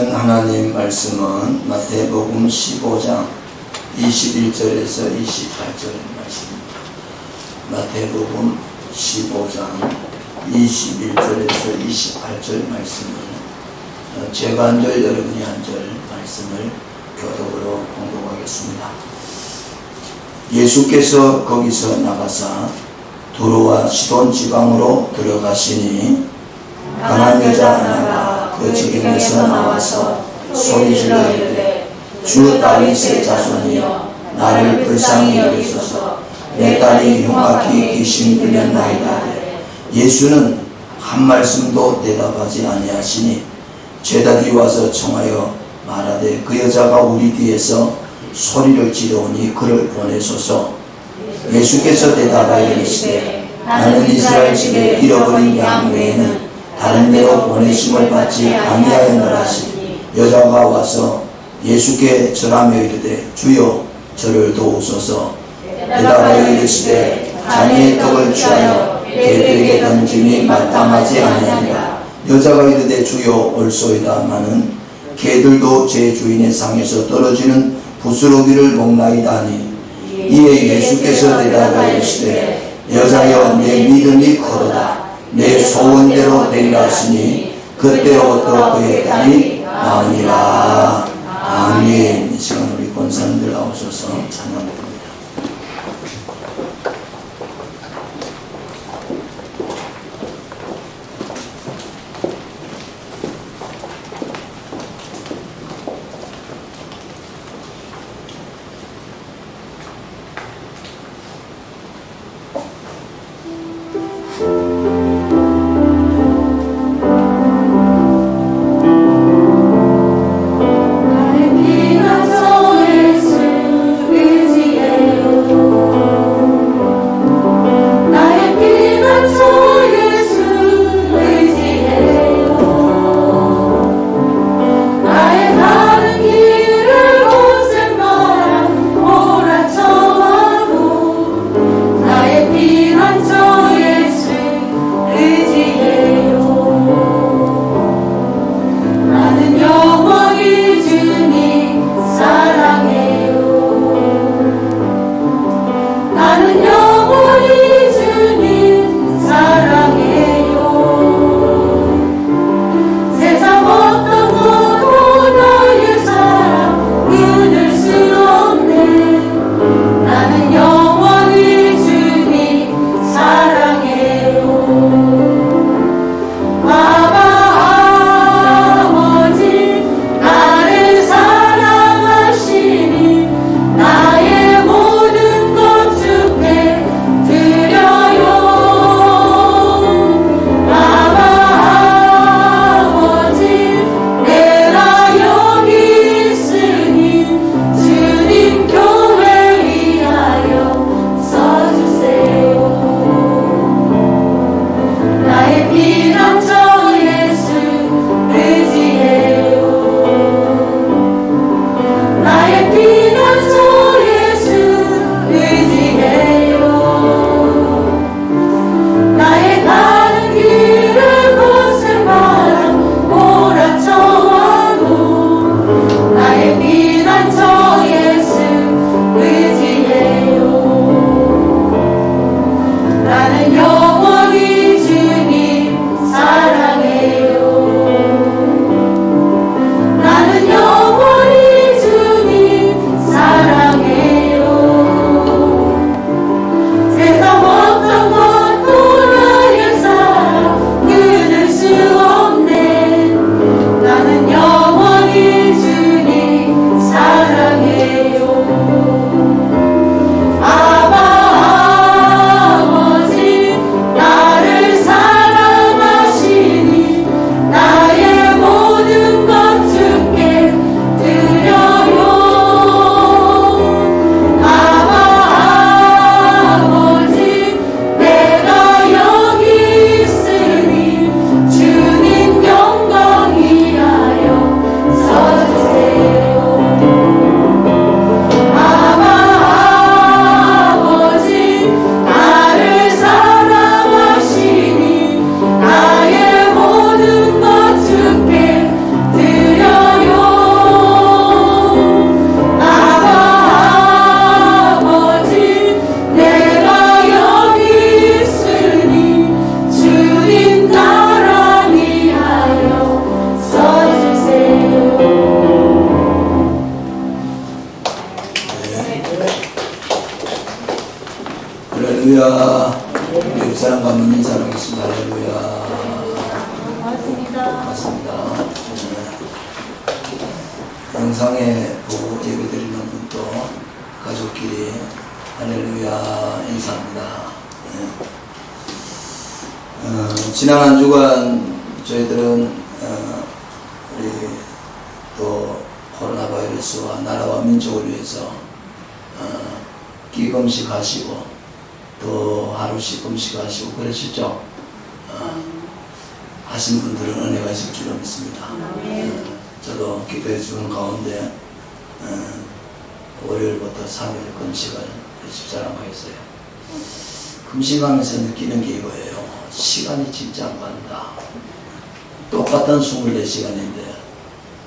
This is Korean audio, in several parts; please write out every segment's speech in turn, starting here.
주시는 하나님 말씀은 마태복음 15장 21절에서 28절 말씀입니다. 마태복음 15장 21절에서 28절 말씀을 제가 한 절 여러분이 한 절 말씀을 교독으로 공독하겠습니다. 예수께서 거기서 나가사 두로와 시돈 지방으로 들어가시니 가난 여자 하나가 그 지경에서 나와서 소리질러 이르되 주 다윗의 자손이여 나를 불쌍히 여기소서 내 딸이 흉악히 귀신 들렸나이다. 예수는 한 말씀도 대답하지 아니하시니 죄닭이 와서 청하여 말하되 그 여자가 우리 뒤에서 소리를 지르오니 그를 보내소서. 예수께서 대답하여 이르시되 나는 이스라엘 집에 잃어버린 양 외에는 다른 데로 보내심을 받지 아니하였노라 하시니 여자가 와서 예수께 절하며 이르되 주여 저를 도우소서. 대답하여 이르시되 자네의 떡을 취하여 개들에게 던짐이 마땅하지 아니하니라. 여자가 이르되 주여 옳소이다마는 개들도 제 주인의 상에서 떨어지는 부스러기를 먹나이다 하니 이에 예수께서 대답하여 이르시되 여자여 내 믿음이 크도다. 내 소원대로 되리라 하시니 그때로부터 그의 딸이 나으니라. 아멘. 이 시간 우리 권사님들 나오셔서 찬양합니다. 나의 피난 저 예수 할렐루야. 옆 사람 가면 인사하겠습니다. 할렐루야. 맞습니다. 영상에 보고 예배 드리는 분도 가족끼리 할렐루야 인사합니다. 지난 한 주간 저희들은 우리 또 코로나 바이러스와 나라와 민족을 위해서 기금식 하시고 또 하루씩 금식하시고 그러시죠. 하신 분들은 은혜가 있을 줄로 믿습니다. 저도 기도해 주는 가운데 월요일부터 3일 금식을 집사람과 했어요. 금식하면서 느끼는 게 이거예요. 시간이 진짜 안 간다. 똑같은 24시간인데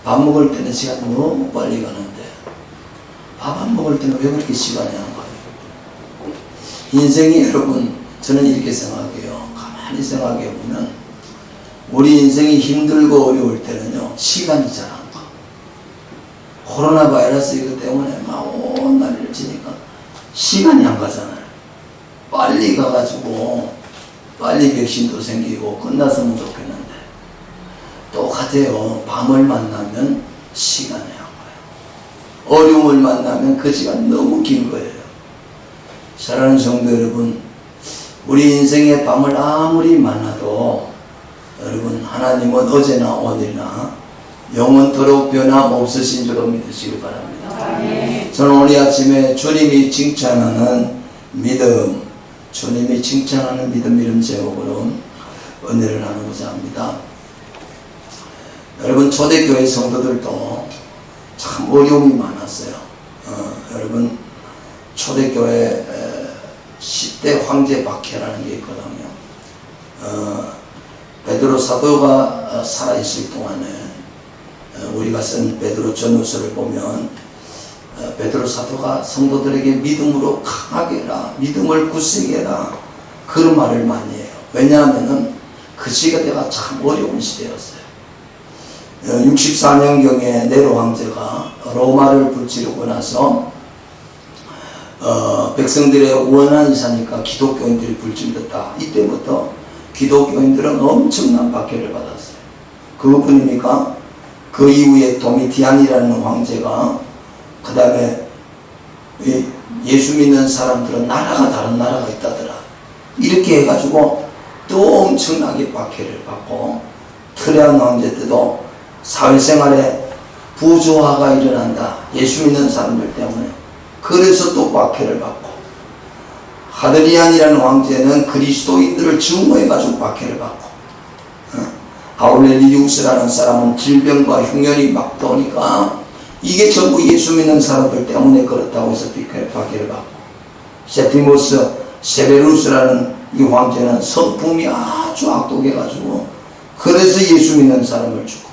밥 먹을 때는 시간이 너무 빨리 가는데 밥 안 먹을 때는 왜 그렇게 시간이 안 가요? 인생이 여러분 저는 이렇게 생각해요. 가만히 생각해 보면 우리 인생이 힘들고 어려울 때는요 시간이 잘 안 가. 코로나 바이러스 이거 때문에 막 온 난리를 치니까 시간이 안 가잖아요. 빨리 가가지고 빨리 백신도 생기고 끝났으면 좋겠는데 똑같아요. 밤을 만나면 시간이 안 가요. 어려움을 만나면 그 시간 너무 긴 거예요. 사랑하는 성도 여러분, 우리 인생의 밤을 아무리 많아도 여러분 하나님은 어제나 오늘이나 영원토록 변함없으신 줄로 믿으시기 바랍니다. 저는 오늘 아침에 주님이 칭찬하는 믿음, 주님이 칭찬하는 믿음 이런 제목으로 은혜를 나누고자 합니다. 여러분 초대교회 성도들도 참 어려움이 많았어요. 여러분 초대교회 10대 황제 박해라는 게 있거든요. 베드로 사도가 살아있을 동안에 우리가 쓴 베드로 전후서를 보면 베드로 사도가 성도들에게 믿음으로 강하게 해라, 믿음을 굳세게 해라 그런 말을 많이 해요. 왜냐하면 그 시대가 참 어려운 시대였어요. 64년경에 네로 황제가 로마를 불지르고 나서 백성들의 원한이 사니까 기독교인들이 불질렀다. 이때부터 기독교인들은 엄청난 박해를 받았어요. 그것뿐입니까? 그 이후에 도미티안이라는 황제가 그 다음에 예수 믿는 사람들은 나라가 다른 나라가 있다더라. 이렇게 해가지고 또 엄청나게 박해를 받고 트레안 황제 때도 사회생활에 부조화가 일어난다. 예수 믿는 사람들 때문에. 그래서 또 박해를 받고 하드리안이라는 황제는 그리스도인들을 증오해가지고 박해를 받고 아울렐리우스라는 사람은 질병과 흉년이 막 도니까 이게 전부 예수 믿는 사람들 때문에 그렇다고 해서 박해를 받고 세티모스 세베루스라는 이 황제는 성품이 아주 악독해가지고 그래서 예수 믿는 사람을 주고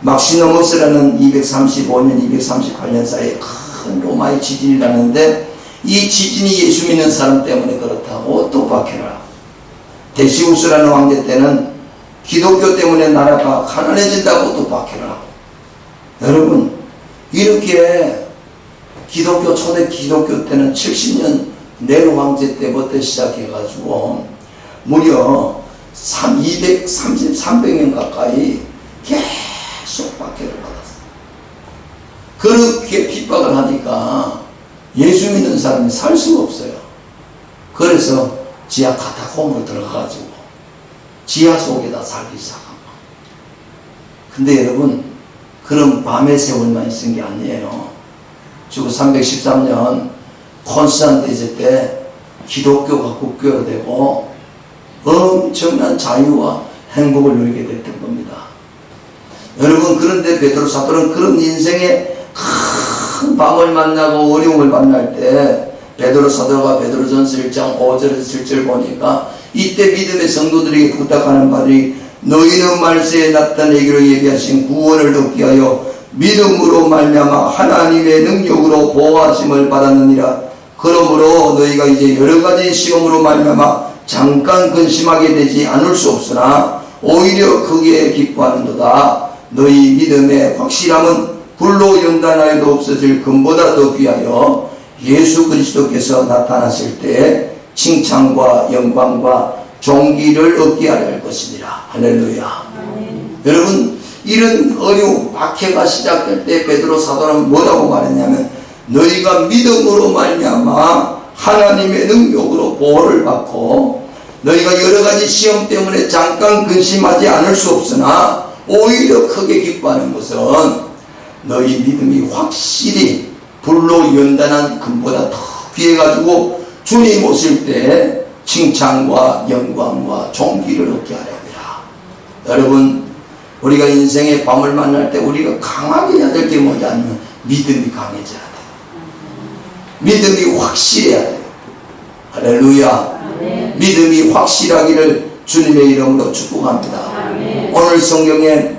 막시노모스라는 235년 238년 사이에 큰 로마의 지진이 나는데 이 지진이 예수 믿는 사람 때문에 그렇다고 또 박해를 하고 데시우스라는 황제 때는 기독교 때문에 나라가 가난해진다고 또 박해를 하고 여러분 이렇게 기독교 초대 기독교 때는 70년 네로 황제 때부터 시작해가지고 무려 300년 가까이 계속 박해를 받았어요. 그렇게 핍박을 하니까 예수 믿는 사람이 살 수가 없어요. 그래서 지하 카타콤으로 들어가가지고 지하 속에다 살기 시작한 거예요. 근데 여러분 그런 밤의 세월만 있은 게 아니에요. 주고 313년 콘스탄티제 때 기독교가 국교가 되고 엄청난 자유와 행복을 누리게 됐던 겁니다. 여러분 그런데 베드로 사도는 그런 인생의 큰 밤을 만나고 어려움을 만날 때 베드로 사도가 베드로전서 1장 5절에서 7절 보니까 이때 믿음의 성도들에게 부탁하는 바들이 너희는 말세에 나타내기로 예비하신 구원을 얻게 하여 믿음으로 말미암아 하나님의 능력으로 보호하심을 받았느니라. 그러므로 너희가 이제 여러가지 시험으로 말미암아 잠깐 근심하게 되지 않을 수 없으나 오히려 크게 기뻐하는도다. 너희 믿음의 확실함은 불로 연단하여도 없어질 금보다 더 귀하여 예수 그리스도께서 나타나실 때 칭찬과 영광과 존귀를 얻게 하려 할 것이니라. 할렐루야. 여러분, 이런 어려움, 박해가 시작될 때 베드로 사도는 뭐라고 말했냐면, 너희가 믿음으로 말미암아 하나님의 능력으로 보호를 받고 너희가 여러가지 시험 때문에 잠깐 근심하지 않을 수 없으나 오히려 크게 기뻐하는 것은 너희 믿음이 확실히 불로 연단한 금보다 더 귀해가지고 주님 오실 때 칭찬과 영광과 존귀를 얻게 하려 합니다. 여러분, 우리가 인생의 밤을 만날 때 우리가 강하게 해야 될 게 뭐냐 하면 믿음이 강해져야 돼요. 믿음이 확실해야 돼요. 할렐루야. 믿음이 확실하기를 주님의 이름으로 축복합니다. 오늘 성경에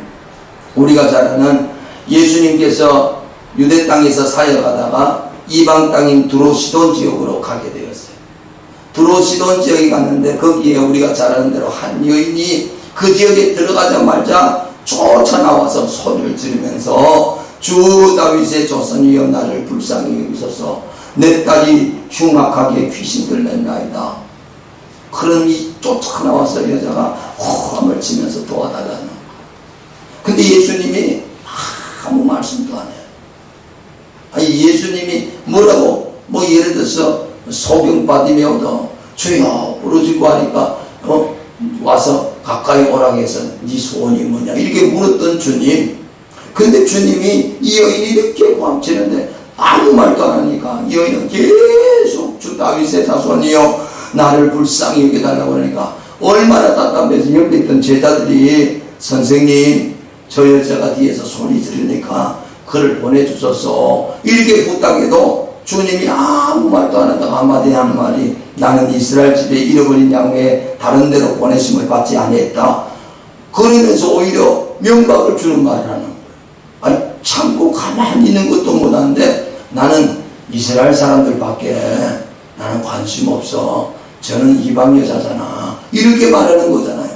우리가 잘 아는 예수님께서 유대 땅에서 사역하다가 이방 땅인 두로시돈 지역으로 가게 되었어요. 두로시돈 지역에 갔는데 거기에 우리가 잘 아는 대로 한 여인이 그 지역에 들어가자마자 쫓아나와서 소리를 지르면서 주 다윗의 조선이여 나를 불쌍히 여기소서 내 딸이 흉악하게 귀신 들렸나이다. 그런 이 쫓아나와서 여자가 호함을 치면서 도와달라는 거예요. 근데 예수님이 아무 말씀도 안 해요. 아니 예수님이 뭐라고 뭐 예를 들어서 소경 받으며도 주여 부르짖고 하니까 와서 가까이 오라고 해서 네 소원이 뭐냐 이렇게 물었던 주님. 근데 주님이 이 여인이 이렇게 고함치는데 아무 말도 안 하니까 이 여인은 계속 주 다윗의 자손이여 나를 불쌍히 여겨달라고 그러니까 얼마나 답답해서 옆에 있던 제자들이 선생님 저 여자가 뒤에서 소리 지르니까 그를 보내주소서 이렇게 부탁해도 주님이 아무 말도 안 하다가 한마디 하는 말이 나는 이스라엘 집에 잃어버린 양 외에 다른 데로 보내심을 받지 아니했다. 그러면서 오히려 명박을 주는 말을 하는 거예요. 아니 참고 가만히 있는 것도 못하는데 나는 이스라엘 사람들밖에 나는 관심 없어. 저는 이방 여자잖아. 이렇게 말하는 거잖아요.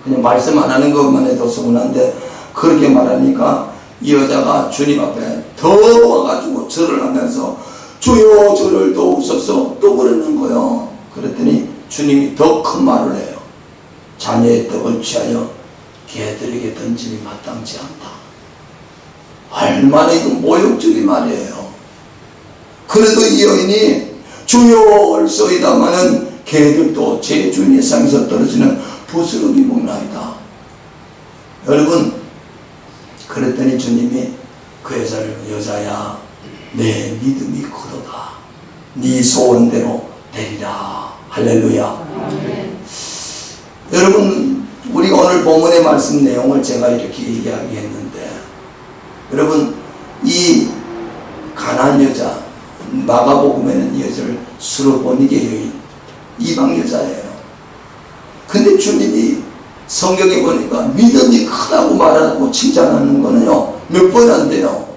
그냥 말씀 안 하는 것만 해도 서운한데 그렇게 말하니까 이 여자가 주님 앞에 더 와가지고 절을 하면서 주여 저를 도우소서 또 그러는 거예요. 그랬더니 주님이 더 큰 말을 해요. 자녀의 떡을 취하여 개들에게 던짐이 마땅치 않다. 얼마나 이거 모욕적인 말이에요. 그래도 이 여인이 주여 올소이다마는 개들도 제 주인의 상에서 떨어지는 부스러기 먹나이다. 여러분 그랬더니 주님이 그 여자를 여자야 내 믿음이 크도다. 네 소원대로 되리라. 할렐루야. 여러분 우리가 오늘 본문의 말씀 내용을 제가 이렇게 이야기했는데 여러분 이 가나안 여자 마가복음에는 이 여자를 수르보니게 여인 이방 여자예요. 근데 주님이 성경에 보니까 믿음이 크다고 말하고 칭찬하는 거는요 몇 번 안 돼요.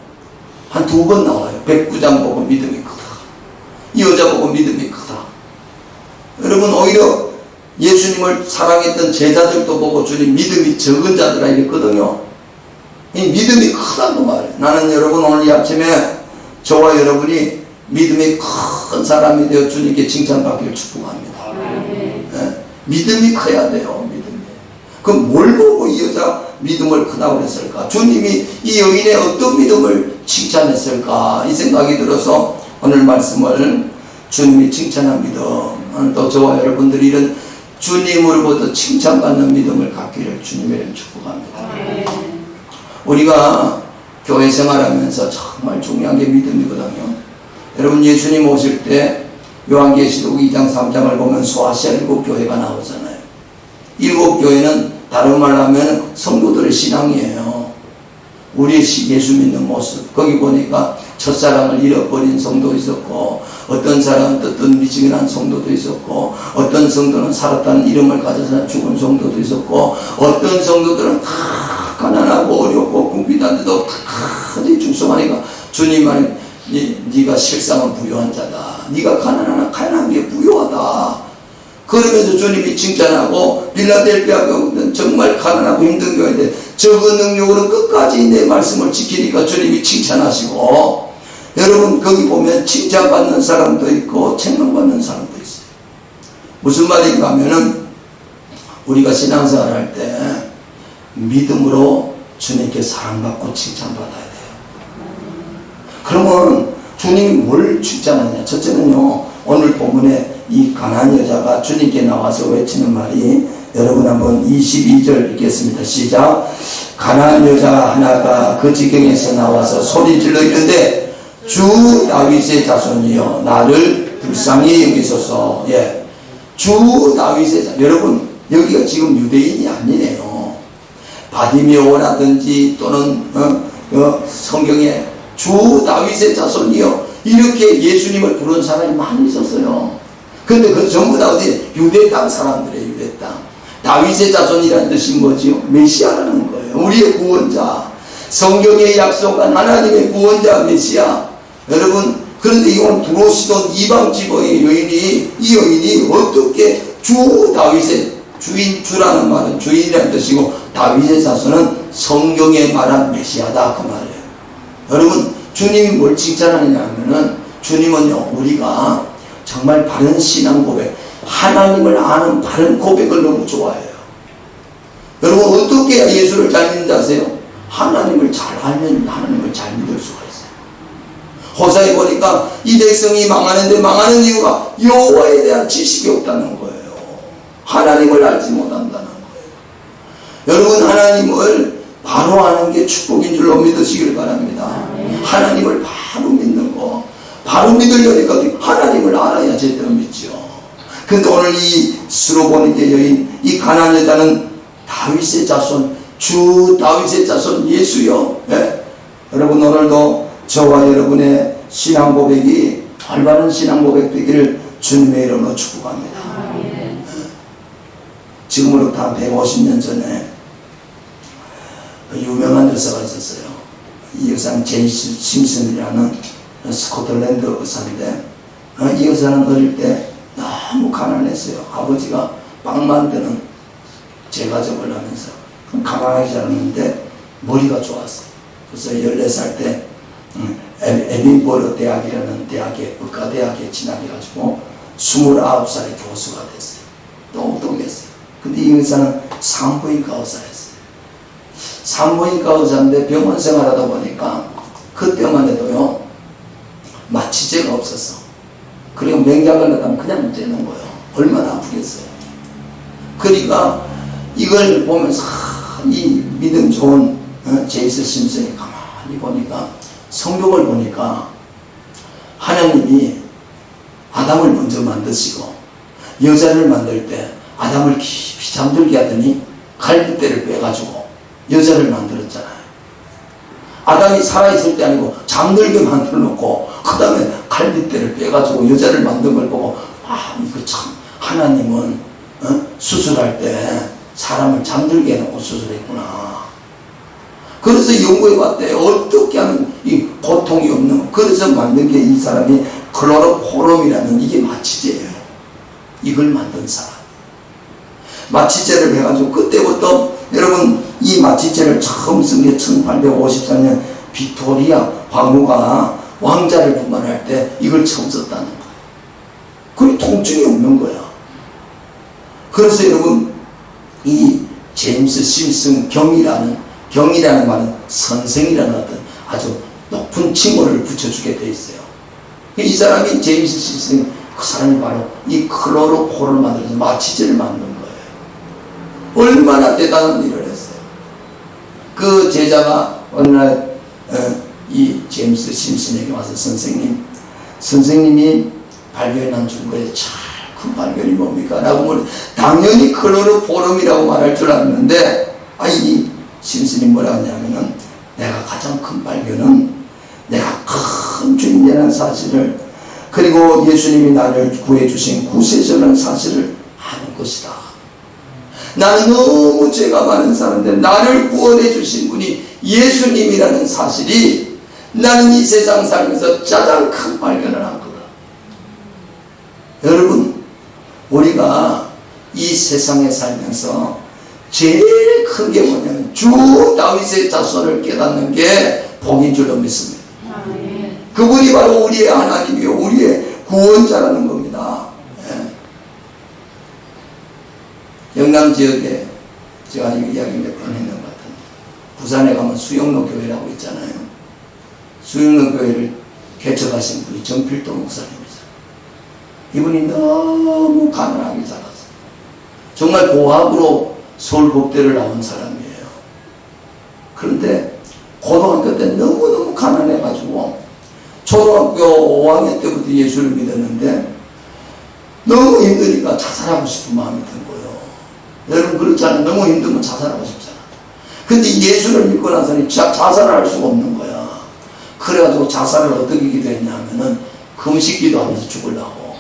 한 2번 나와요. 백부장 보고 믿음이 크다. 이 여자 보고 믿음이 크다. 여러분 오히려 예수님을 사랑했던 제자들도 보고 주님 믿음이 적은 자들아 이랬거든요. 이 믿음이 크다고 말해요. 나는 여러분 오늘 이 아침에 저와 여러분이 믿음이 큰 사람이 되어 주님께 칭찬받기를 축복합니다. 네? 믿음이 커야 돼요. 믿음이. 그럼 뭘 보고 이 여자 믿음을 크다고 했을까? 주님이 이 여인의 어떤 믿음을 칭찬했을까? 이 생각이 들어서 오늘 말씀을 주님이 칭찬한 믿음, 또 저와 여러분들이 이런 주님으로부터 칭찬받는 믿음을 갖기를 주님의 축복합니다. 우리가 교회 생활하면서 정말 중요한 게 믿음이거든요. 여러분 예수님 오실 때 요한계시록 2장 3장을 보면 소아시아 7교회가 나오잖아요. 7교회는 다른 말로 하면 성도들의 신앙이에요. 우리의 예수 믿는 모습. 거기 보니까 첫사랑을 잃어버린 성도 있었고 어떤 사람은 어떤 미지근한 성도도 있었고 어떤 성도는 살았다는 이름을 가져서 죽은 성도도 있었고 어떤 성도들은 다 가난하고 어렵고 궁핍한데도 끝까지 충성하니까 주님 말이 네가 실상은 부유한 자다. 네가 가난한 게 부유하다. 그러면서 주님이 칭찬하고 빌라델피아 교회는 정말 가난하고 힘든 교회인데 적은 능력으로 끝까지 내 말씀을 지키니까 주님이 칭찬하시고 여러분 거기 보면 칭찬받는 사람도 있고 책망받는 사람도 있어요. 무슨 말인가 하면은 우리가 신앙생활 할 때 믿음으로 주님께 사랑받고 칭찬받아야 돼요. 그러면 주님이 뭘 칭찬하냐? 첫째는요, 오늘 본문에 이 가나안 여자가 주님께 나와서 외치는 말이, 여러분 한번 22절 읽겠습니다. 시작. 가나안 여자 하나가 그 지경에서 나와서 소리질러 이르되 주 다윗의 자손이여 나를 불쌍히 여기소서. 예, 주 다윗의 자손. 여러분 여기가 지금 유대인이 아니에요. 바디메오라든지 또는 성경에 주 다윗의 자손이여 이렇게 예수님을 부른 사람이 많이 있었어요. 근데 그 전부 다 어디 유대 땅 사람들이에요. 유대 땅. 다윗의 자손이라는 뜻이 뭐지요? 메시아라는 거예요. 우리의 구원자, 성경에 약속한 하나님의 구원자 메시아. 여러분, 그런데 이건 들어오시던 이방 지방의 여인이, 이 여인이 어떻게 주 다윗의 주라는 말은 주인이라는 뜻이고, 다윗의 자손은 성경에 말한 메시아다 그 말이에요. 여러분, 주님이 뭘 칭찬하느냐 하면은, 주님은요, 우리가 정말 바른 신앙 고백, 하나님을 아는 바른 고백을 너무 좋아해요. 여러분 어떻게 해야 예수를 잘 믿는지 아세요? 하나님을 잘 알면 하나님을 잘 믿을 수가 있어요. 호사에 보니까 이 백성이 망하는데 망하는 이유가 여호와에 대한 지식이 없다는 거예요. 하나님을 알지 못한다는 거예요. 여러분 하나님을 바로 아는 게 축복인 줄로 믿으시길 바랍니다. 하나님을 바로 믿는 거, 바로 믿으려니까 하나님을 알아야 제대로 믿죠. 근데 오늘 이 수로보니게 여인, 이 가나안 여자는 다윗의 자손, 주 다윗의 자손 예수요. 네? 여러분 오늘도 저와 여러분의 신앙 고백이 올바른 신앙 고백 되기를 주님의 이름으로 축복합니다. 네. 지금으로부터 한 150년 전에 유명한 의사가 있었어요. 이 의사는 제임스 심슨이라는 스코틀랜드 의사인데, 이 의사는 어릴 때 너무 가난했어요. 아버지가 빵 만드는 제과점을 하면서 가난하게 자랐는데 머리가 좋았어요. 그래서 14살 때 에딘버러 대학이라는 대학에, 의과대학에 진학해가지고 29살에 교수가 됐어요. 똑똑했어요. 근데 이 의사는 산부인과 의사였어요. 산부인과 의사인데 병원 생활하다 보니까 그때만 해도요 마취제가 없었어. 그리고 맹장을 넣으면 그냥 째는 거예요. 얼마나 아프겠어요. 그러니까 이걸 보면서 이 믿음 좋은 제이스 심슨이 가만히 보니까, 성경을 보니까 하나님이 아담을 먼저 만드시고 여자를 만들 때 아담을 깊이 잠들게 하더니 갈빗대를 빼가지고 여자를 만들었잖아요. 아담이 살아있을 때 아니고 잠들게 만들어 놓고 그 다음에 갈빗대를 빼가지고 여자를 만든 걸 보고, 아 이거 참 하나님은 수술할 때 사람을 잠들게 해놓고 수술했구나. 그래서 연구해 봤대요. 어떻게 하면 이 고통이 없는, 그래서 만든 게 이 사람이 클로로포럼이라는 이게 마취제예요. 이걸 만든 사람. 마취제를 해가지고 그때부터 여러분 이 마취제를 처음 쓴 게 1854년 빅토리아 황후가 왕자를 분만할 때 이걸 처음 썼다는 거예요. 그게 통증이 없는 거야. 그래서 여러분 이 제임스 심슨 경이라는 말은 선생이라는 어떤 아주 높은 칭호를 붙여주게 돼 있어요. 이 사람이 제임스 심슨, 그 사람이 바로 이 클로로포를 만들어서 마취제를 만든 거예요. 얼마나 대단한 일을 했어요. 그 제자가 어느 날 이 제임스 심슨에게 와서 선생님이 발견한 중거에 참 큰 발견이 뭡니까? 라고 물어. 당연히 클로로포럼이라고 말할 줄 알았는데, 이 심슨이 뭐라 하냐면은, 내가 가장 큰 발견은 내가 큰 주인이라는 사실을, 그리고 예수님이 나를 구해주신 구세주라는 사실을 아는 것이다. 나는 너무 죄가 많은 사람인데 나를 구원해 주신 분이 예수님이라는 사실이 나는 이 세상 살면서 가장 큰 발견을 한 거다. 여러분 우리가 이 세상에 살면서 제일 큰 게 뭐냐면 주 다윗의 자손을 깨닫는 게 복인 줄로 믿습니다. 그분이 바로 우리의 하나님이요 우리의 구원자라는 겁니다. 영남 지역에 제가 이야기 몇 번 했는 것 같은데, 부산에 가면 수영로 교회라고 있잖아요. 수영로 교회를 개척하신 분이 정필도 목사님이죠. 이분이 너무 가난하게 살았어요. 정말 고학으로 서울법대를 나온 사람이에요. 그런데 고등학교 때 너무너무 가난해가지고 초등학교 5학년 때부터 예수를 믿었는데 너무 힘드니까 자살하고 싶은 마음이 든 거예요. 여러분 그렇잖아요. 너무 힘들면 자살하고 싶잖아. 근데 예수를 믿고 나서는 자살을 할 수가 없는 거야. 그래가지고 자살을 어떻게 기도했냐면은 금식 기도하면서 죽으려고.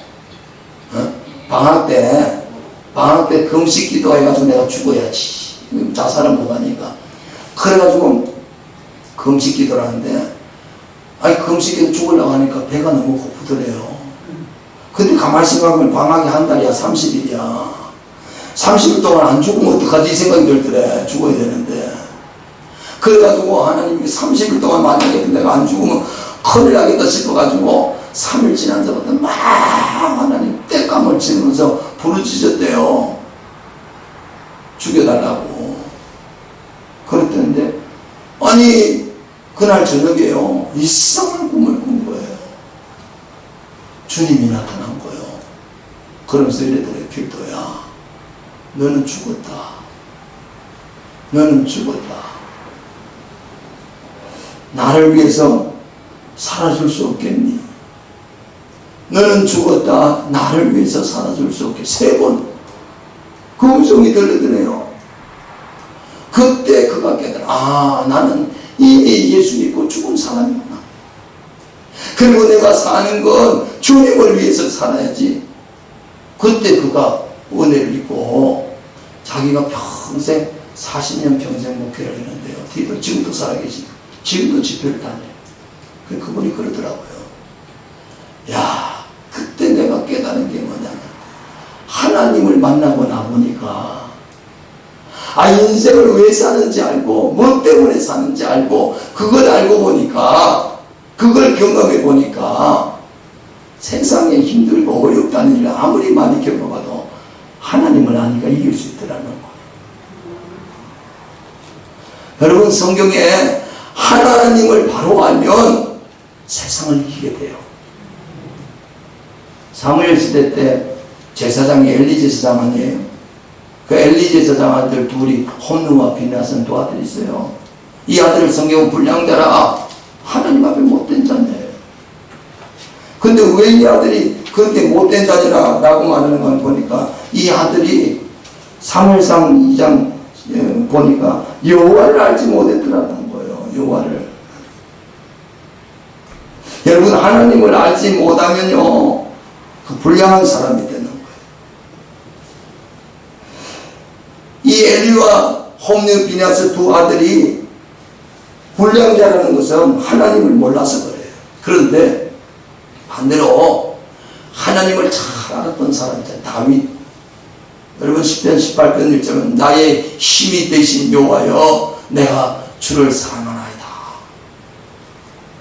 방학 때 금식 기도해가지고 내가 죽어야지. 자살은 못하니까. 그래가지고 금식 기도를 하는데, 아니 금식 기도 죽으려고 하니까 배가 너무 고프더래요. 근데 가만히 생각하면 방학이 한 달이야. 30일이야 30일 동안 안 죽으면 어떡하지 이 생각이 들더래. 죽어야 되는데. 그래가지고 하나님이 30일 동안 만약에 내가 안 죽으면 큰일 나겠다 싶어가지고 3일 지난 데부터 막 하나님 땔감을 치면서 부르짖었대요. 죽여달라고. 그랬는데 아니 그날 저녁에요 이상한 꿈을 꾼 거예요. 주님이 나타난 거예요. 그러면서 이래더래. 필도야, 너는 죽었다. 너는 죽었다. 나를 위해서 살아줄 수 없겠니? 너는 죽었다. 나를 위해서 살아줄 수 없겠니? 3번 그 음성이 들리더래요. 그때 그가 깨달아. 아, 나는 이미 예수 믿고 죽은 사람이구나. 그리고 내가 사는 건 주님을 위해서 살아야지. 그때 그가 은혜를 입고 자기가 평생 40년 평생 목회를 했는데요. 지금도 살아계시고 지금도 집회를 다녀요. 그분이 그러더라고요. 야, 그때 내가 깨달은 게 뭐냐면 하나님을 만나고 나보니까 인생을 왜 사는지 알고 뭐 때문에 사는지 알고 그걸 알고 보니까 그걸 경험해 보니까 세상에 힘들고 어렵다는 일을 아무리 많이 겪어봐도 하나님을 아니까 이길 수 있더라는 거예요. 여러분 성경에 하나님을 바로 알면 세상을 이기게 돼요. 사무엘 시대 때 제사장이 엘리 제사장 아니에요? 그 엘리 제사장 아들 둘이 홈느와 비나스는 두 아들이 있어요. 이 아들을 성경은 불량자라 하나님 앞에 못된 자네요. 근데 왜 이 아들이 그렇게 못된 자라고 말하는 건 보니까 이 아들이 사무엘상 2장 보니까 여호와를 알지 못했더라는 거예요. 여호와를. 여러분 하나님을 알지 못하면요 그 불량한 사람이 되는 거예요. 이 엘리와 홈느 비나스 두 아들이 불량자라는 것은 하나님을 몰라서 그래요. 그런데 반대로 하나님을 잘 알았던 사람이죠. 다윗. 여러분 10편 18편 1절은 나의 힘이 되신 여호와여 내가 주를 사랑하나이다.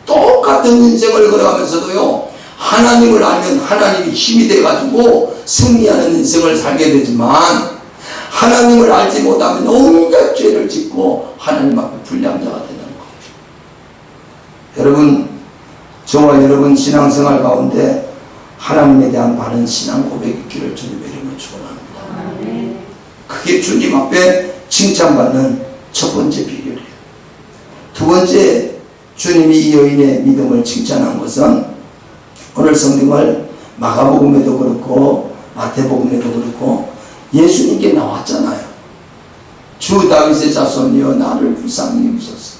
똑같은 인생을 걸어가면서도요 하나님을 알면 하나님이 힘이 돼가지고 승리하는 인생을 살게 되지만 하나님을 알지 못하면 온갖 죄를 짓고 하나님 앞에 불량자가 되는 거예요. 여러분 저와 여러분 신앙생활 가운데 하나님에 대한 바른 신앙 고백이 있기를 주님의 이름으로 축원합니다. 그게 주님 앞에 칭찬받는 첫 번째 비결이에요. 두 번째 주님이 이 여인의 믿음을 칭찬한 것은 오늘 성경을 마가복음에도 그렇고 마태복음에도 그렇고 예수님께 나왔잖아요. 주 다윗의 자손이여 나를 불쌍히 여기소서.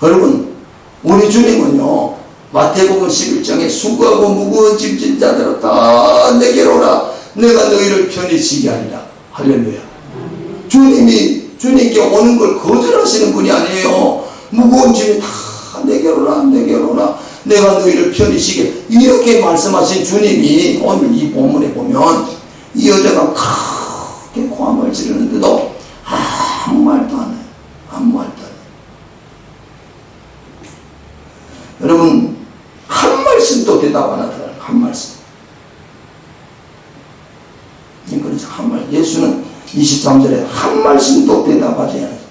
여러분 우리 주님은요 마태복음 11장에 수고하고 무거운 짐진 자들아 다 내게로 오라 내가 너희를 편히 쉬게 하리라. 할렐루야. 주님께 오는 걸 거절하시는 분이 아니에요. 무거운 짐이 다 내게로 오라 내게로 오라 내가 너희를 편히 쉬게 이렇게 말씀하신 주님이 오늘 이 본문에 보면 이 여자가 크게 고함을 지르는데도 아무 말도 안 해요. 아무 말도 안 해요. 여러분 한 말씀도 대답 안 하더라고요. 한 말씀. 이거는 한 말. 예수는 23절에 한 말씀도 대답하지 않았어요.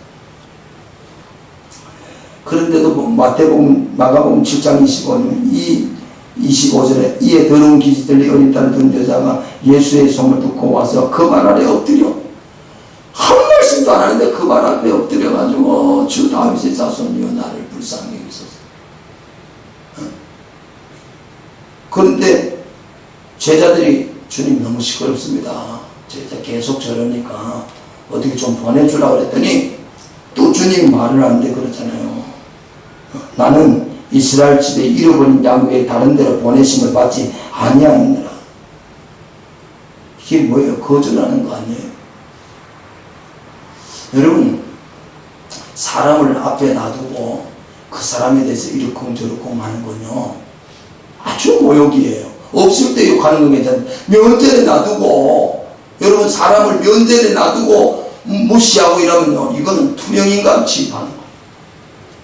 그런데도 마태복음, 마가복음 7장 25절에 이에 더러운 기지 들리 어린 딸을 둔 여자가 예수의 소문을 듣고 와서 그 발 아래 엎드려, 한 말씀도 안 하는데 그 발 앞에 엎드려가지고 주 다윗의 자손이여 나를 불쌍히 여기소서. 그런데 제자들이 주님 너무 시끄럽습니다. 제자 계속 저러니까 어떻게 좀 보내주라고 그랬더니 또 주님 말을 하는데 그렇잖아요. 나는 이스라엘 집에 잃어버린 양 외에 다른 데로 보내심을 받지 아니하였느라. 이게 뭐예요? 거절하는 거 아니에요? 여러분, 사람을 앞에 놔두고 그 사람에 대해서 이러쿵저러쿵 하는 건요, 아주 모욕이에요. 없을 때 욕하는 건 괜찮은데, 면전에 놔두고, 여러분, 사람을 면전에 놔두고 무시하고 이러면요, 이거는 투명인간 취급하는 거예요.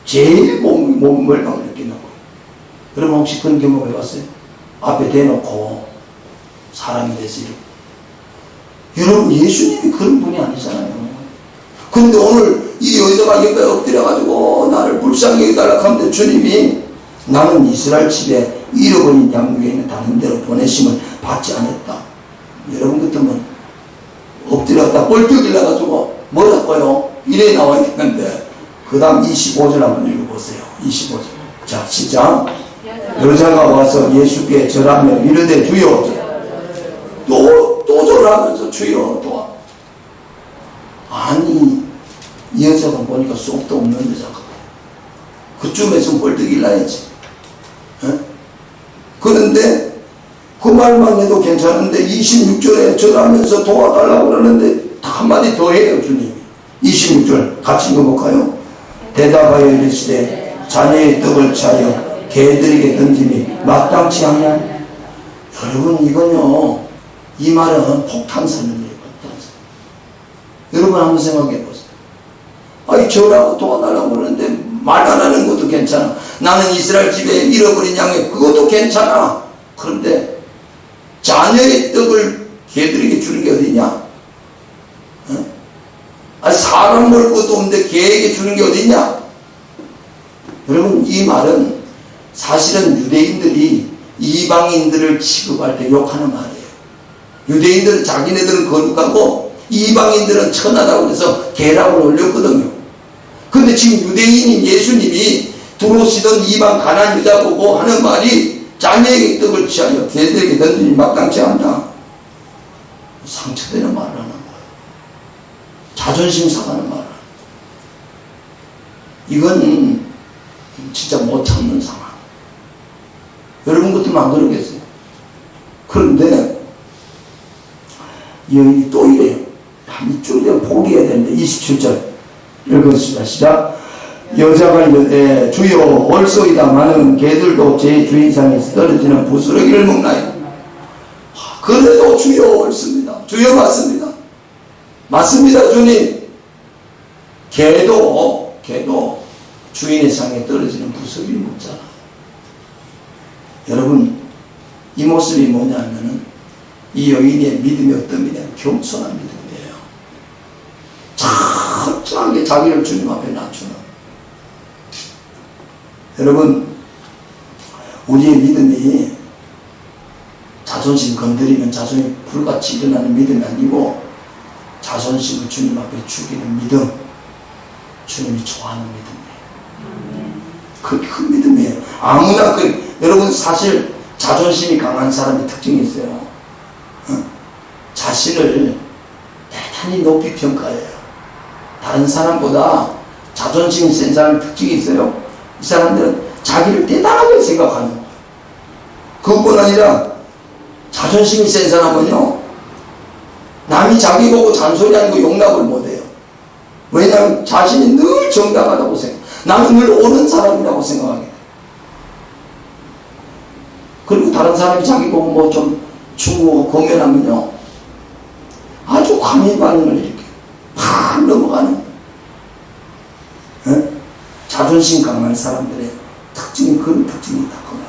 제일 몸멀망을 느끼는 거예요. 여러분, 혹시 그런 경험 해봤어요? 앞에 대놓고 사람에 대해서 이러고. 여러분, 예수님이 그런 분이 아니잖아요. 그런데 오늘 이 여자가 여기에 엎드려가지고 나를 불쌍히 여기달라고 하는데 주님이 나는 이스라엘 집에 잃어버린 양 외에는 다른 데로 보내심을 받지 않았다. 여러분 같으면 엎드렸다 뻘떡 일어나가지고 뭐라고요? 이래 나와 있는데 그 다음 25절 한번 읽어보세요. 25절. 자, 시작. 여자가 와서 예수께 절하며 이르되 주여, 또 절하면서 주여, 또. 아니, 이 여자가 보니까 쏙도 없는 여자 같아요. 그쯤에서 뻘떡 일어나야지. 그런데 그 말만 해도 괜찮은데 26절에 절하면서 도와달라고 그러는데 한마디 더 해요, 주님이. 26절 같이 읽어볼까요? 대답하여 이르시되 자녀의 떡을 차려 개들에게 던짐이 마땅치 않냐. 여러분, 이건요, 이 말은 폭탄선언이에요. 폭탄선. 여러분 한번 생각해 보세요. 아니, 저라고 도와달라고 그러는데 말 안 하는 것도 괜찮아. 나는 이스라엘 집에 잃어버린 양에 그것도 괜찮아. 그런데 자녀의 떡을 개들에게 주는 게 어디냐? 아니, 사람 먹을 것도 없는데 개에게 주는 게 어디냐? 여러분, 이 말은 사실은 유대인들이 이방인들을 취급할 때 욕하는 말이에요. 유대인들은 자기네들은 거룩하고 이방인들은 천하다고 해서 개라고 올렸거든요. 근데 지금 유대인인 예수님이 들어오시던 이방 가난안 여자 보고 하는 말이 자녀에게 떡을 취하여 개들에게 던지니 마땅치 않다. 상처되는 말을 하는 거예요. 자존심 상하는 말을. 이건 진짜 못 참는 상황. 여러분 같으면 안 그러겠어요? 그런데 여기 또 이래요. 이쪽에 포기해야 되는데 27절 읽었습니다. 시작. 여자가 이르되 주여 올소이다마는 개들도 제 주인상에서 떨어지는 부스러기를 먹나이다. 그래도 주여 옳습니다. 주여 맞습니다. 맞습니다, 주님. 개도 주인의 상에 떨어지는 부스러기를 먹잖아. 여러분, 이 모습이 뭐냐면은 이 여인의 믿음이 어떤 믿음이냐면 겸손한 믿음이에요. 철저하게 자기를 주님 앞에 낮추는. 여러분, 우리의 믿음이 자존심 건드리면 자존이 불같이 일어나는 믿음이 아니고 자존심을 주님 앞에 죽이는 믿음, 주님이 좋아하는 믿음이에요. 그게 큰 믿음이에요. 아무나 여러분, 사실 자존심이 강한 사람의 특징이 있어요. 자신을 대단히 높이 평가해요. 다른 사람보다 자존심이 센 사람의 특징이 있어요. 이 사람들은 자기를 대단하게 생각하는 거예요. 그것뿐 아니라 자존심이 센 사람은요, 남이 자기 보고 잔소리하는 거 용납을 못해요. 왜냐하면 자신이 늘 정당하다고 생각해요. 나는 늘 옳은 사람이라고 생각하게 돼요. 그리고 다른 사람이 자기 보고 뭐 좀 충고하고 공연하면요, 아주 관이 반응을 이렇게 팍 넘어가는, 자존심 강한 사람들의 특징이 그런 특징이 있다고요.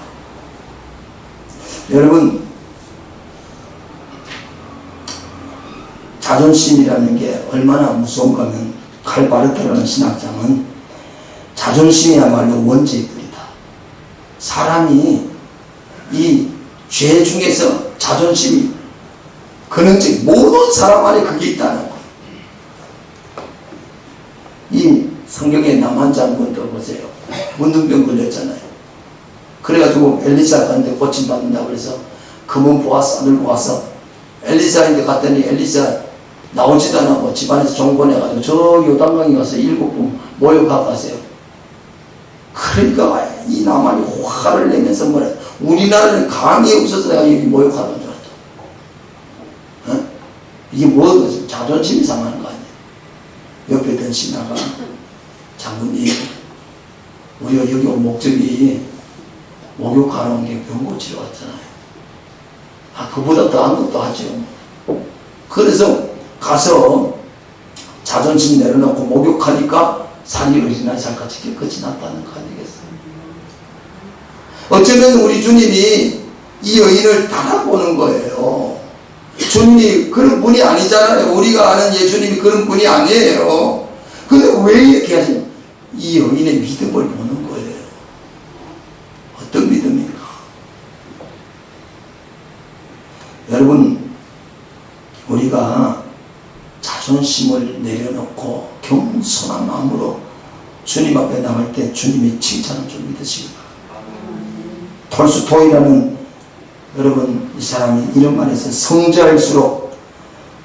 여러분, 자존심이라는 게 얼마나 무서운가 하면 칼바르트라는 신학장은 자존심이야말로 원죄의 뿌리다. 사람이 이 죄 중에서 자존심이 근원적 모든 사람 안에 그게 있다는 거예요. 이 성경의 남한 장군도 보세요. 문둥병 걸렸잖아요. 그래가지고 엘리사한테 고침받는다고 그래서 금은 보아서 들고 와서 엘리사한테 갔더니 엘리사 나오지도 않고 집안에서 종권해가지고 저 요단강에 가서 7분 모욕하고 가세요. 그러니까 이 남한이 화를 내면서 뭐래, 우리나라는 강이 없어서 내가 여기 모욕하는 줄 알았다. 어? 이게 뭐가 자존심이 상하는 거 아니에요. 옆에 있던 신하가 장군님, 우리가 여기 온 목적이 목욕하러 온 게 병 고치러 왔잖아요. 그보다 더한 것도 하죠. 그래서 가서 자존심 내려놓고 목욕하니까 산이 어린아이 살같이 깨끗이 났다는 거 아니겠어요? 어쩌면 우리 주님이 이 여인을 달아보는 거예요. 주님이 그런 분이 아니잖아요. 우리가 아는 예수님이 그런 분이 아니에요. 근데 왜 이렇게 하시냐? 이 여인의 믿음을 보는 거예요. 어떤 믿음입니까? 여러분, 우리가 자존심을 내려놓고 겸손한 마음으로 주님 앞에 나갈 때 주님이 칭찬을 좀 믿으시기 바랍니다. 톨스토이라는 여러분, 이 사람이 이런 말에서 성자일수록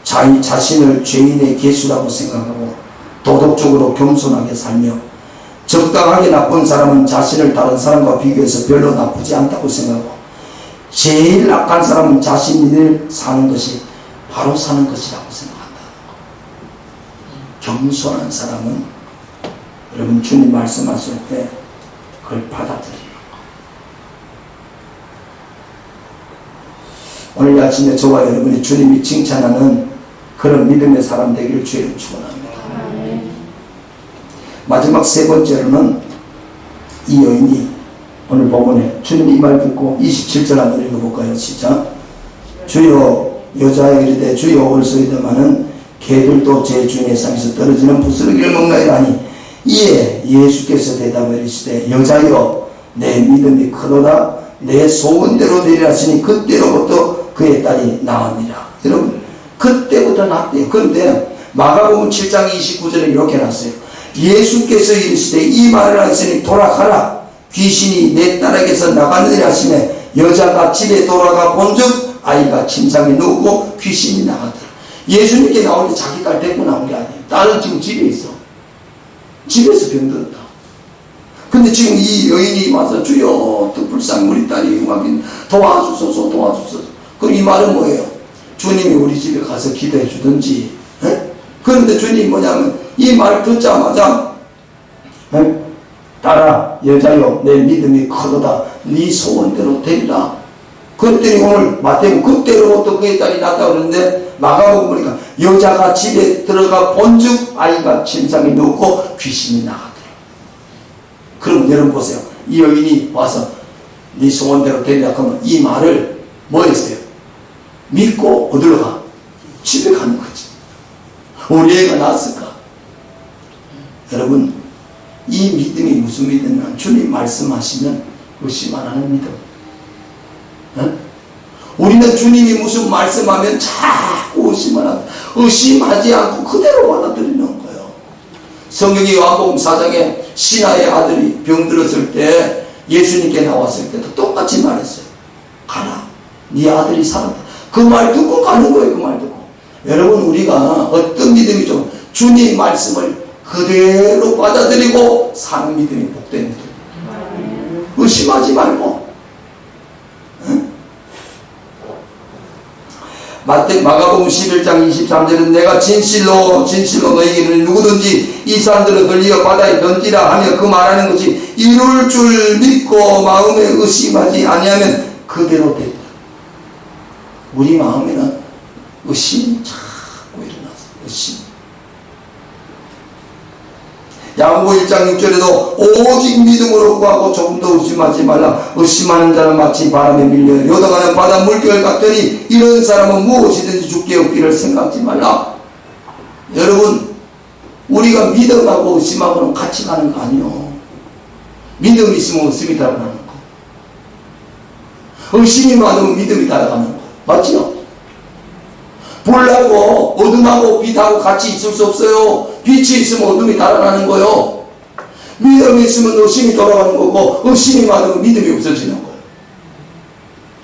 자신을 죄인의 개수라고 생각하고 도덕적으로 겸손하게 살며 적당하게 나쁜 사람은 자신을 다른 사람과 비교해서 별로 나쁘지 않다고 생각하고 제일 악한 사람은 자신이 사는 것이 바로 사는 것이라고 생각한다. 겸손한 사람은 여러분 주님 말씀하실 때 그걸 받아들여요. 오늘 아침에 저와 여러분이 주님이 칭찬하는 그런 믿음의 사람 되기를 주의를 축원합니다. 마지막 세 번째로는 이 여인이 오늘 본문에 주님이 이 말 듣고 27절 한번 읽어볼까요? 시작. 주여, 여자의 이르되 주여 올소이다마는 개들도 제 주인의 상에서 떨어지는 부스러기를 먹나이다 하니 이에 예수께서 대답을 이르시되 여자여 내 믿음이 크도다 내 소원대로 되리라 하시니 그때로부터 그의 딸이 나으니라. 여러분 그때부터 났대요. 그런데 마가복음 7장 29절에 이렇게 났어요. 예수께서 이르시되 이 말을 하시니 돌아가라 귀신이 내 딸에게서 나가느니라 하시네 여자가 집에 돌아가 본즉 아이가 침상에 누우고 귀신이 나가더라. 예수님께 나올 때 자기 딸 데리고 나온 게 아니에요. 딸은 지금 집에 있어. 집에서 병들었다. 근데 지금 이 여인이 와서 주여 또 불쌍히 우리 딸이 흉하긴 도와주소서 도와주소서. 그럼 이 말은 뭐예요? 주님이 우리 집에 가서 기도해 주든지. 에? 그런데 주님이 뭐냐면 이 말 듣자마자 딸아 여자여 내 믿음이 크도다 네 소원대로 되리라. 그랬더니 오늘 마태복음 그때로부터 그의 딸이 났다 그러는데 마가복음 보니까 여자가 집에 들어가 본즉 아이가 침상에 누웠고 귀신이 나가더라. 그럼 여러분 보세요. 이 여인이 와서 네 소원대로 되리라 하면 이 말을 뭐 했어요? 믿고 어디로 가? 집에 가는 거지. 우리 애가 낳았을까? 여러분 이 믿음이 무슨 믿음이냐? 주님 말씀하시면 의심 안 하는 믿음. 우리는 주님이 무슨 말씀하면 자꾸 의심을 하고 의심하지 않고 그대로 받아들이는 거예요. 성경의 요한복음 4장에 신하의 아들이 병들었을 때 예수님께 나왔을 때도 똑같이 말했어요. 가라 네 아들이 살았다. 그 말 듣고 가는 거예요. 그 말 듣고. 여러분 우리가 어떤 믿음이죠? 주님 말씀을 그대로 받아들이고 사는 믿음이 복된 믿음. 의심하지 말고. 마가복음 11장 23절은 내가 진실로 너희에게 이르노니 누구든지 이 사람들을 걸리어 바다에 던지라 하며 그 말하는 것이 이룰 줄 믿고 마음에 의심하지 아니하면 그대로 된다. 우리 마음에는 의심이 자꾸 일어나서 의심. 야고보 1장 6절에도 오직 믿음으로 구하고 조금 더 의심하지 말라. 의심하는 자는 마치 바람에 밀려 요동하는 바다 물결 같으니 이런 사람은 무엇이든지 죽게 없기를 생각지 말라. 여러분, 우리가 믿음하고 의심하고는 같이 가는 거 아니요. 믿음이 있으면 의심이 따라가는 거. 의심이 많으면 믿음이 따라가는 거. 맞죠? 불하고 어둠하고 빛하고 같이 있을 수 없어요. 빛이 있으면 어둠이 달아나는 거요. 믿음이 있으면 의심이 돌아가는 거고, 의심이 많으면 믿음이 없어지는 거예요.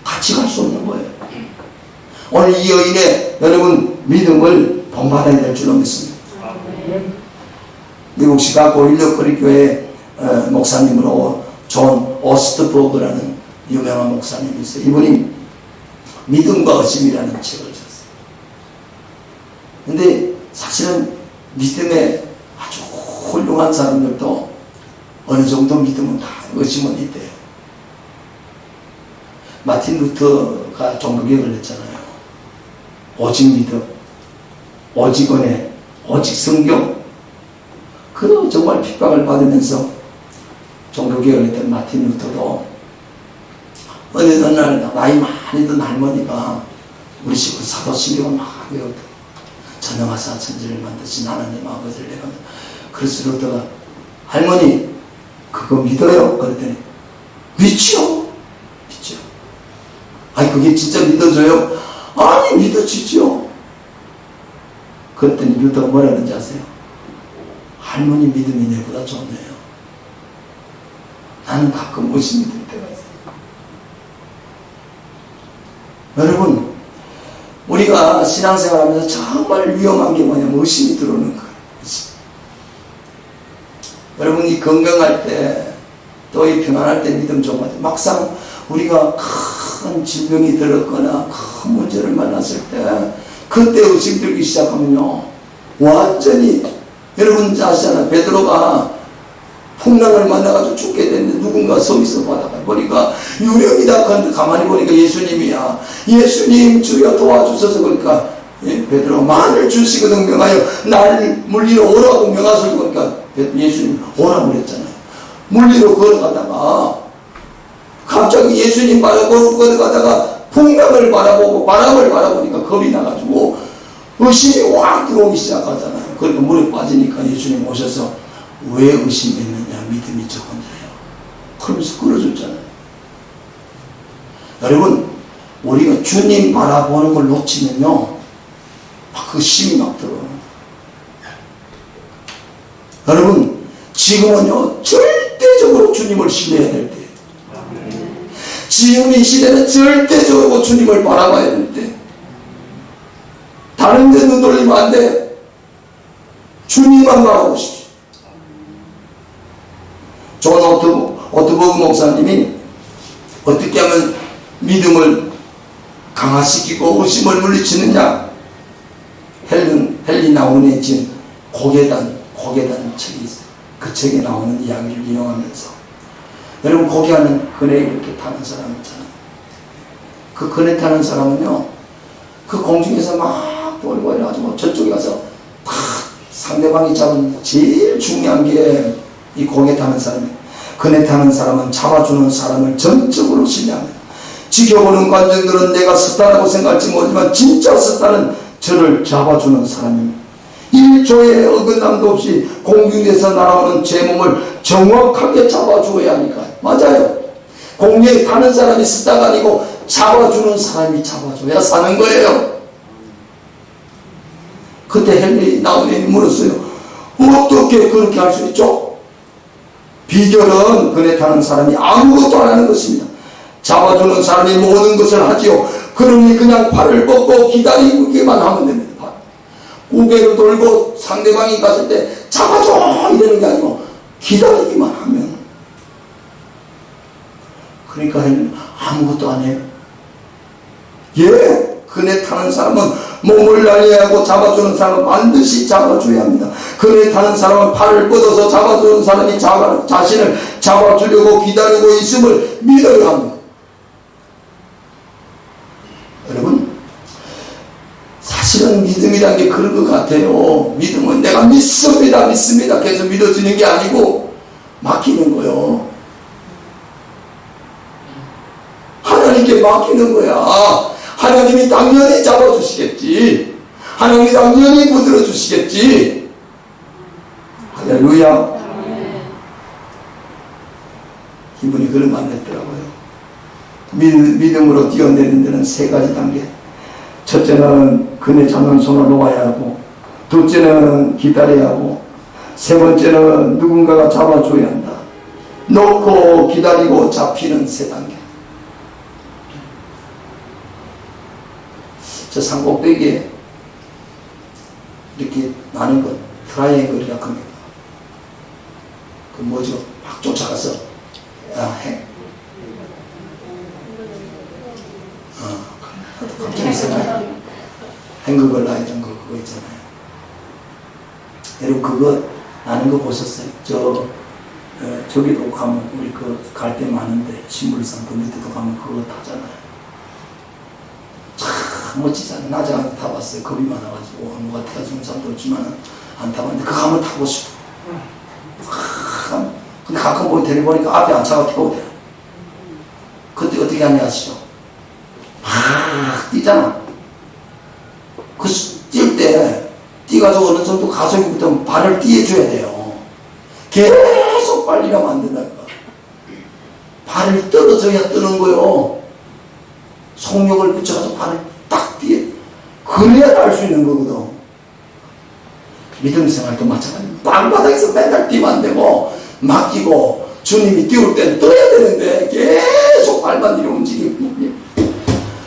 같이 갈 수 없는 거예요. 오늘 이 여인의 여러분 믿음을 본받아야 될 줄로 믿습니다. 미국 시카고 일력거리교회 목사님으로 존 오스트브로그라는 유명한 목사님이 있어요. 이분이 믿음과 의심이라는 책을 썼어요. 근데 사실은 믿음에 아주 훌륭한 사람들도 어느 정도 믿음은 다 의심은 있대요. 마틴 루터가 종교개혁을 했잖아요. 오직 믿음, 오직 은혜, 오직 성경. 그 정말 핍박을 받으면서 종교개혁을 했던 마틴 루터도 어느 날 나이 많이 든 할머니가 우리 집을 사도신경을 막 외웠대. 전능하사 천지를 만드신 하나님 아버지를 내가. 그래서 루터가 할머니 그거 믿어요? 그랬더니 믿죠? 믿죠. 아니 그게 진짜 믿어져요? 아니 믿어지죠. 그랬더니 루터가 뭐라 그런지 아세요? 할머니 믿음이 내보다 좋네요. 나는 가끔 의심이 들 때가 있어요. 여러분, 우리가 신앙생활하면서 정말 위험한 게 뭐냐면 의심이 들어오는 거예요. 의심. 여러분이 건강할 때, 또 이 평안할 때 믿음 좋은 것 같아요. 막상 우리가 큰 질병이 들었거나 큰 문제를 만났을 때, 그때 의심 들기 시작하면요, 완전히, 여러분 아시잖아요. 베드로가 풍랑을 만나가지고 죽게 됐는데 누군가 서 있어 바다가 보니까 유령이다. 그런데 가만히 보니까 예수님이야. 예수님 주여 도와주셔서. 그러니까 베드로가 만일 주시고 능명하여 날 물리로 오라고 명하소서. 그러니까 예수님 오라고 그랬잖아요. 물리로 걸어가다가 갑자기 예수님 바라보고 걸어가다가 풍랑을 바라보고 바람을 바라보니까 겁이 나가지고 의심이 확 들어오기 시작하잖아요. 그러니까 물에 빠지니까 예수님 오셔서 왜 의심했느냐, 믿음이 적은 자요. 그러면서 끌어줬잖아요. 여러분, 우리가 주님 바라보는 걸 놓치면요, 막 그 힘이 막 들어요. 여러분, 지금은요, 절대적으로 주님을 신뢰해야 될 때. 지금 이 시대는 절대적으로 주님을 바라봐야 될 때. 다른 데 눈 돌리면 안 돼. 주님만 바라보십시오. 존 오트버그 목사님이 어떻게 하면 믿음을 강화시키고 의심을 물리치느냐, 헨리 나운의 진 고개단 책이 있어요. 그 책에 나오는 이야기를 이용하면서, 여러분 고개하는 그네 이렇게 타는 사람 있잖아요. 그 그네 타는 사람은요, 그 공중에서 막 돌고 이래가지고 저쪽에 가서 탁 상대방이 잡은 제일 중요한 게 이 고개 타는 사람이, 그네 타는 사람은 잡아주는 사람을 전적으로 신뢰합니다. 지켜보는 관중들은 내가 스타라고 생각할지 모르지만 진짜 스타는 저를 잡아주는 사람입니다. 1초의 어긋남도 없이 공중에서 날아오는 제 몸을 정확하게 잡아주어야 하니까. 맞아요. 공중에 타는 사람이 스타가 아니고 잡아주는 사람이 잡아줘야 사는 거예요. 그때 헨리 나운이 물었어요. 어떻게 그렇게 할 수 있죠? 비결은 그네 타는 사람이 아무것도 안 하는 것입니다. 잡아주는 사람이 모든 것을 하지요. 그러니 그냥 팔을 뻗고 기다리기만 하면 됩니다. 고개를 돌고 상대방이 갔을 때 잡아줘 이러는 게 아니고 기다리기만 하면. 그러니까 아무것도 안 해요. 예, 그네 타는 사람은 몸을 날려야 하고 잡아주는 사람은 반드시 잡아줘야 합니다. 그네 타는 사람은 팔을 뻗어서 잡아주는 사람이 자신을 잡아주려고 기다리고 있음을 믿어야 합니다. 여러분, 사실은 믿음이란 게 그런 것 같아요. 믿음은 내가 믿습니다 계속 믿어지는 게 아니고 맡기는 거요. 하나님께 맡기는 거야. 하나님이 당연히 잡아주시겠지. 하나님이 당연히 붙들어 주시겠지. 할렐루야. 이분이 그런 말을 했더라고요. 믿음으로 뛰어내리는 데는 세 가지 단계. 첫째는 그네 잡는 손을 놓아야 하고, 둘째는 기다려야 하고, 세 번째는 누군가가 잡아줘야 한다. 놓고 기다리고 잡히는 세 단계. 저 산꼭대기에 이렇게 나는 것 트라이앵글이라고 합니다. 그 뭐죠? 막 쫓아가서 갑자기 생각나. 행극을 나이던 그거 있잖아요. 여러분 그거 나는 거 보셨어요? 저기도 가면 우리 갈 때 많은데 신물산 그 밑에도 가면 그거 타잖아요. 참 멋지잖아요. 낮에 가서 타봤어요. 겁이 많아가지고 누가 태워주는 사람도 있지만 안 타봤는데 그거 한번 타고 싶어. 근데 가끔 보고 데리고 보니까 앞에 안 차가 태워도 돼요. 그때 어떻게 하냐 아시죠? 막 뛰잖아. 그 뛸 때 뛰가지고 어느 정도 가속이 붙으면 발을 띄워줘야 돼요. 계속 빨리가면 안 된다니까. 발을 떨어져야 뜨는 거요. 속력을 붙여가지고 발을 딱 띄워. 그래야 날 수 있는 거거든. 믿음 생활도 마찬가지입니다. 땅바닥에서 맨날 뛰면 안 되고 맡기고 주님이 띄울 땐 떠야 되는데 계속 발만 이렇게 움직이고.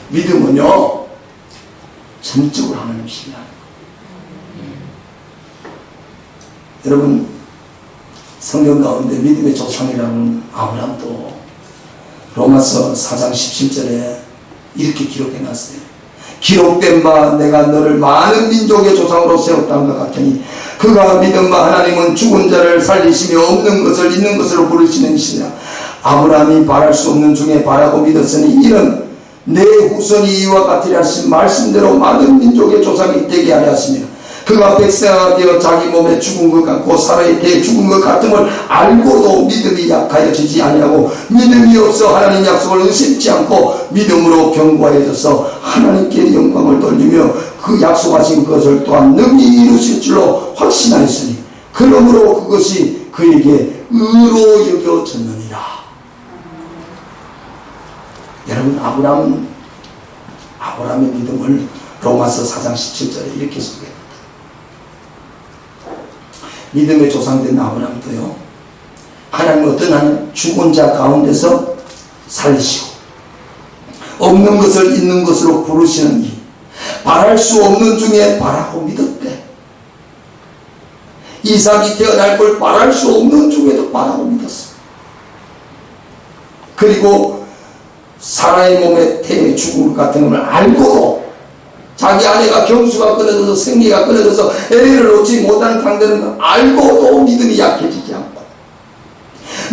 믿음은요 전적으로 하나님 신뢰하는 거예요. 여러분 성경 가운데 믿음의 조상이라는 아브라함도 로마서 4장 17절에 이렇게 기록해놨어요. 기록된 바 내가 너를 많은 민족의 조상으로 세웠다는 것 같으니 그가 믿은 바 하나님은 죽은 자를 살리시며 없는 것을 있는 것으로 부르시는 이시라. 아브라함이 바랄 수 없는 중에 바라고 믿었으니 이는 내 후손이 이와 같으리 하신 말씀대로 많은 민족의 조상이 되게 하려 하십니다. 그가 백성아 되어 자기 몸에 죽은 것 같고 사라에 대해 죽은 것 같음을 알고도 믿음이 약하여지지 아니하고 믿음이 없어 하나님 약속을 의심치 않고 믿음으로 견고하여져서 하나님께 영광을 돌리며 그 약속하신 것을 또한 능히 이루실 줄로 확신하였으니 그러므로 그것이 그에게 의로 여겨졌느니라. 여러분 아브라함의 믿음을 로마서 4장 17절에 이렇게 소개합니다. 믿음의 조상된 아브라함도요 하나님 어떤 하나님 죽은 자 가운데서 살리시고 없는 것을 있는 것으로 부르시는 이 바랄 수 없는 중에 바라고 믿었대. 이삭이 태어날 걸 바랄 수 없는 중에도 바라고 믿었어. 그리고 사라의 몸에 태에 죽은 것 같은 걸 알고도 자기 아내가 경수가 끊어져서 생리가 끊어져서 애를 놓지 못하는 상대는 걸 알고도 믿음이 약해지지 않고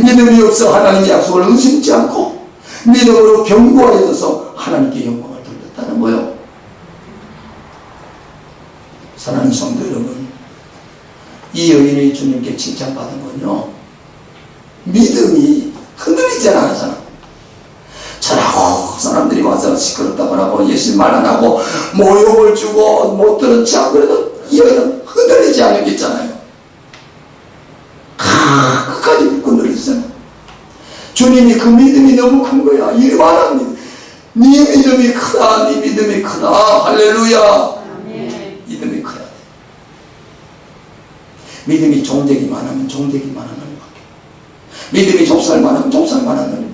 믿음이 없어 하나님의 약속을 의심치 않고 믿음으로 견고해져서 하나님께 영광을 돌렸다는 거예요. 사랑하는 성도 여러분, 이 여인이 주님께 칭찬받은 건요 믿음이 흔들리지 않았잖아. 저라고 사람들이 와서 시끄럽다고 하고 예수님 말 안 하고 모욕을 주고 못 들은 척 그래도 이 여인은 흔들리지 않았겠잖아요. 끝까지 믿고 늘리잖아. 주님이 그 믿음이 너무 큰 거야. 이리 와라. 네 믿음이 크다. 네 믿음이 크다. 할렐루야. 믿음이 커야 돼. 믿음이 종되기만 하면 종되기만 하는 거야. 믿음이 좁쌀만 하면 좁쌀만 하는 거야.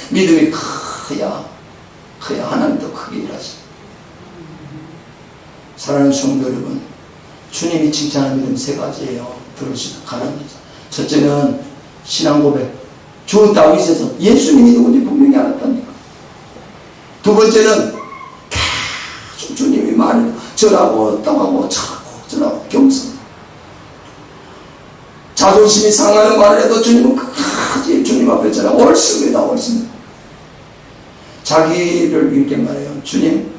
믿음이 커야 하나님도 크게 일하시. 사랑하는 성도 여러분, 주님이 칭찬하는 믿음 세 가지예요. 들으시다 가랍니다. 첫째는 신앙 고백. 주 다윗에서 예수님이 누군지 분명히 알았다니까. 두 번째는 계속 주님이 말을 저라고 떠하고 저라고 겸손. 자존심이 상하는 말을 해도 주님은 끝까지 주님 앞에 저라고 옳습니다. 자기를 이렇게 말해요. 주님,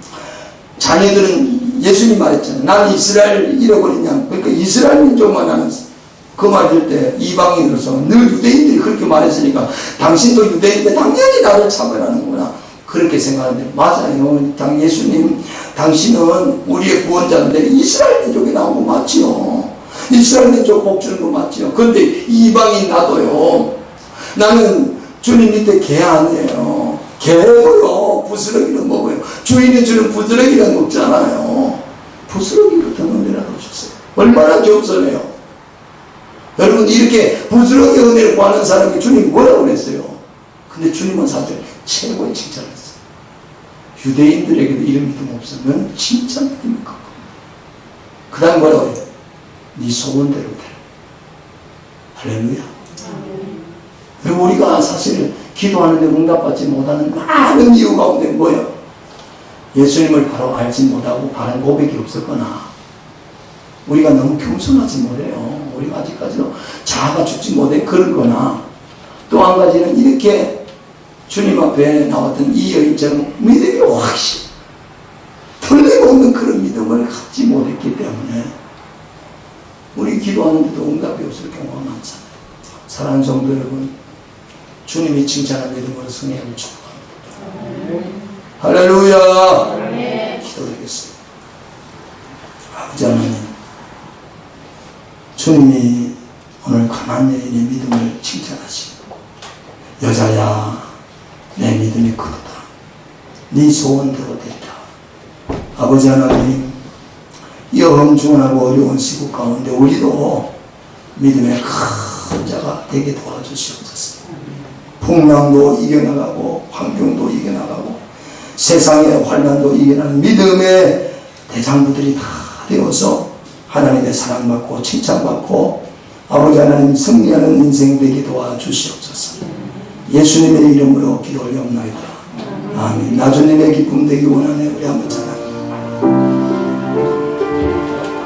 자녀들은 예수님 말했잖아요. 나는 이스라엘 잃어버리냐. 그러니까 이스라엘 민족만 하는 그 말일 때 이방인으로서 늘 유대인들이 그렇게 말했으니까 당신도 유대인인데 당연히 나를 차별하는구나. 그렇게 생각하는데 맞아요. 예수님 당신은 우리의 구원자인데 이스라엘 민족이 나온 거 맞지요. 이스라엘 민족 복 주는 거 맞지요. 근데 이방인 나도요. 나는 주님 밑에 개 아니에요. 개도요 부스러기는 먹어요. 주인이 주는 부스러기는 먹잖아요. 부스러기 같은 은혜라도 주세요. 얼마나 겸손해요. 여러분 이렇게 부스러기 은혜를 구하는 사람이 주님 뭐라고 그랬어요? 근데 주님은 사실 최고의 칭찬을 했어요. 유대인들에게도 이런 믿음 없으면 진짜 믿음이 컸고 그 다음 뭐라고 해요? 네 소원대로 되라. 할렐루야. 그리고 우리가 사실 기도하는데 응답받지 못하는 많은 이유 가운데 뭐예요? 예수님을 바로 알지 못하고 바른 고백이 없었거나 우리가 너무 겸손하지 못해요. 우리가 아직까지도 자아가 죽지 못해 그런 거나 또 한 가지는 이렇게 주님 앞에 나왔던 이 여인처럼 믿음이 확실히 틀림없는 그런 믿음을 갖지 못했기 때문에 우리 기도하는데도 응답이 없을 경우가 많잖아요. 사랑하는 성도 여러분, 주님이 칭찬한 믿음으로 승리함을 축복합니다. 할렐루야. 기도드리겠습니다. 아버지 하나님, 주님이 오늘 가나안 여인의 믿음을 칭찬하시고 여자야 내 믿음이 크도다. 네 소원대로 되리라. 아버지 하나님, 이 험중하고 어려운 시국 가운데 우리도 믿음의 큰 자가 되게 도와주시옵소서. 풍랑도 이겨나가고 환경도 이겨나가고 세상의 환난도 이겨나가는 믿음의 대장부들이 다 되어서 하나님의 사랑받고 칭찬받고 아버지 하나님 승리하는 인생 되게 도와주시옵소서. 예수님의 이름으로 기도 올려옵나이다. 아멘. 나주님의 기쁨 되기 원하네. 우리 한번 찬양합니다.